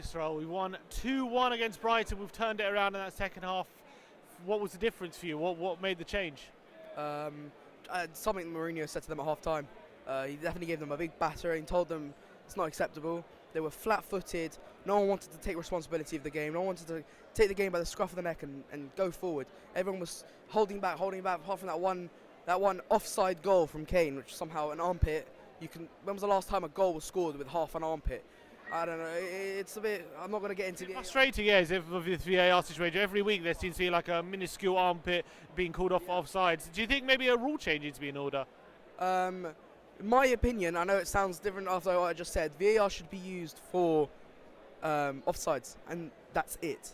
Israel. We won 2-1 against Brighton. We've turned it around in that second half. What was the difference for you? What made the change? Something Mourinho said to them at half-time. He definitely gave them a big battering, told them it's not acceptable. They were flat-footed. No one wanted to take responsibility of the game. No one wanted to take the game by the scruff of the neck and go forward. Everyone was holding back, apart from that one offside goal from Kane, which somehow an armpit. When was the last time a goal was scored with half an armpit? I don't know. It's a bit. I'm not going to get into the frustrating. Yeah, with this VAR situation. Every week there seems to be like a minuscule armpit being called off offsides. Do you think maybe a rule change needs to be in order? In my opinion, I know it sounds different after what I just said. VAR should be used for offsides, and that's it.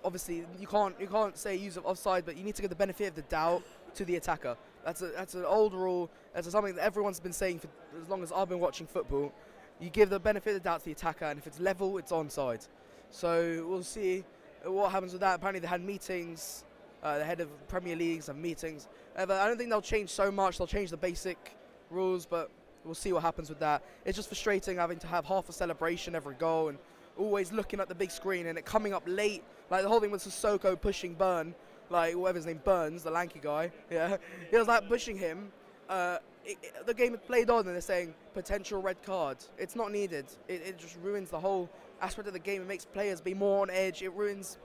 Obviously, you can't say use of offside, but you need to give the benefit of the doubt to the attacker. That's an old rule. That's something that everyone's been saying for as long as I've been watching football. You give the benefit of the doubt to the attacker, and if it's level, it's onside. So we'll see what happens with that. Apparently, they had meetings. The head of Premier Leagues have meetings. But I don't think they'll change so much. They'll change the basic rules, but we'll see what happens with that. It's just frustrating having to have half a celebration every goal and always looking at the big screen and it coming up late. Like the whole thing with Sissoko pushing Burn, like whatever his name, Burns, the lanky guy. Yeah, he was like pushing him. The game had played on and they're saying potential red card. It's not needed. It just ruins the whole aspect of the game. It makes players be more on edge. It ruins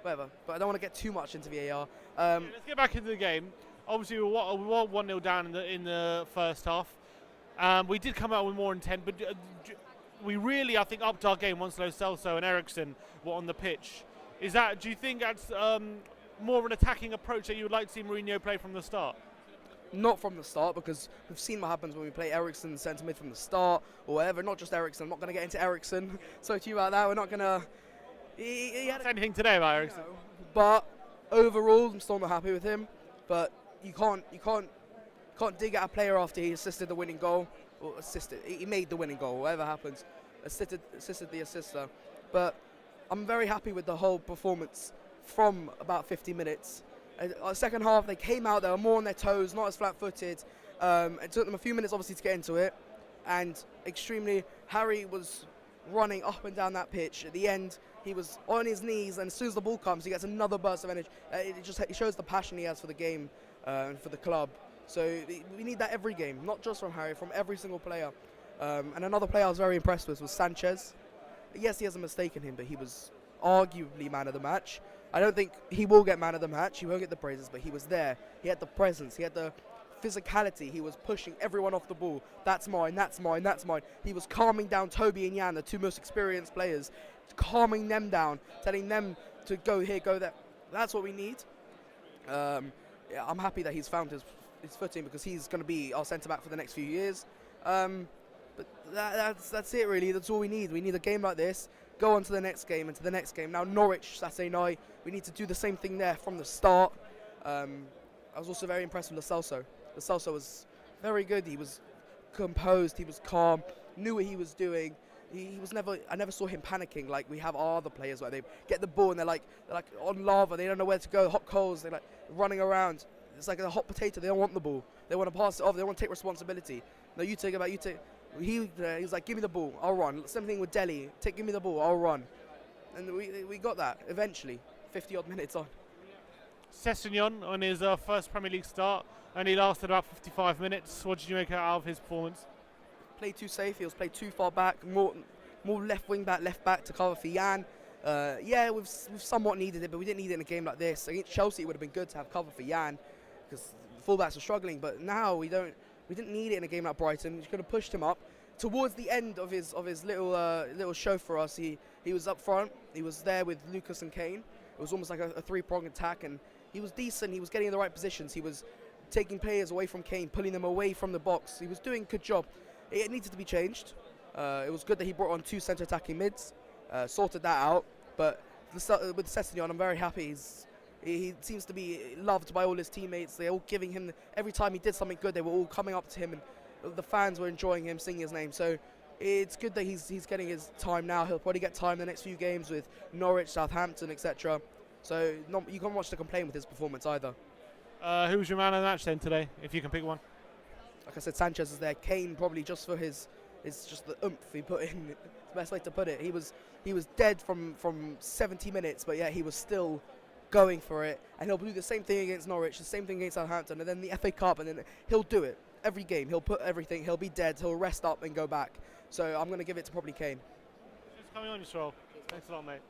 whatever. But I don't want to get too much into VAR. Let's get back into the game. Obviously, we were 1-0 down in the first half. We did come out with more intent, but we really, I think, upped our game once Lo Celso and Eriksen were on the pitch. Do you think that's more of an attacking approach that you would like to see Mourinho play from the start? Not from the start, because we've seen what happens when we play Eriksen centre mid from the start or whatever. Not just Eriksen. I'm not going to get into Eriksen. Sorry to you about that. We're not going to. He had anything today about Eriksen. No. But overall, I'm still not happy with him. But you can't dig at a player after he assisted the winning goal, or he made the winning goal, whatever happens, assisted the assister. But I'm very happy with the whole performance from about 50 minutes. Second half, they came out, they were more on their toes, not as flat-footed. It took them a few minutes, obviously, to get into it. And Harry was running up and down that pitch. At the end, he was on his knees, and as soon as the ball comes, he gets another burst of energy. It shows the passion he has for the game and for the club. So we need that every game, not just from Harry, from every single player. And another player I was very impressed with was Sanchez. Yes, he has a mistake in him, but he was arguably man of the match. I don't think he will get man of the match. He won't get the praises, but he was there. He had the presence. He had the physicality. He was pushing everyone off the ball. That's mine, that's mine, that's mine. He was calming down Toby and Jan, the two most experienced players, calming them down, telling them to go here, go there. That's what we need. Yeah, I'm happy that he's found his footing, because he's going to be our centre-back for the next few years. But that's it, really. That's all we need. We need a game like this, go on to the next game and to the next game. Now Norwich, Saturday night, we need to do the same thing there from the start. I was also very impressed with Lo Celso. Lo Celso was very good. He was composed, he was calm, knew what he was doing. I never saw him panicking like we have our other players, where they get the ball and they're like on lava, they don't know where to go, hot coals, they're like running around. It's like a hot potato, they don't want the ball. They want to pass it off, they want to take responsibility. No, you take. He was like, give me the ball, I'll run. Same thing with Delhi, give me the ball, I'll run. And we got that eventually, 50 odd minutes on. Sessegnon on his first Premier League start only lasted about 55 minutes. What did you make out of his performance? Played too safe, he was played too far back, more left wing back, left back to cover for Jan. Yeah, we've somewhat needed it, but we didn't need it in a game like this. Against Chelsea, it would have been good to have cover for Jan, because the fullbacks are struggling. But now we didn't need it in a game like Brighton. We could have pushed him up towards the end of his little show for us. He was up front. He was there with Lucas and Kane. It was almost like a three-pronged attack, and he was decent. He was getting in the right positions. He was taking players away from Kane, pulling them away from the box. He was doing a good job. It needed to be changed. It was good that he brought on two centre attacking mids, sorted that out. But with Sessegnon, I'm very happy. He seems to be loved by all his teammates. They're all giving him, every time he did something good, they were all coming up to him, and the fans were enjoying him, singing his name. So it's good that he's getting his time now. He'll probably get time in the next few games with Norwich, Southampton, etc. So you can't watch to complain with his performance either. Who was your man of the match then today, if you can pick one? Like I said, Sanchez is there. Kane probably just for his It's just the oomph he put in. It's the best way to put it. He was dead from 70 minutes, but yeah, he was still going for it. And he'll do the same thing against Norwich, the same thing against Southampton, and then the FA Cup, and then he'll do it every game. He'll put everything. He'll be dead. He'll rest up and go back. So I'm going to give it to probably Kane. Just coming on, Yusrol. Thanks a lot, mate.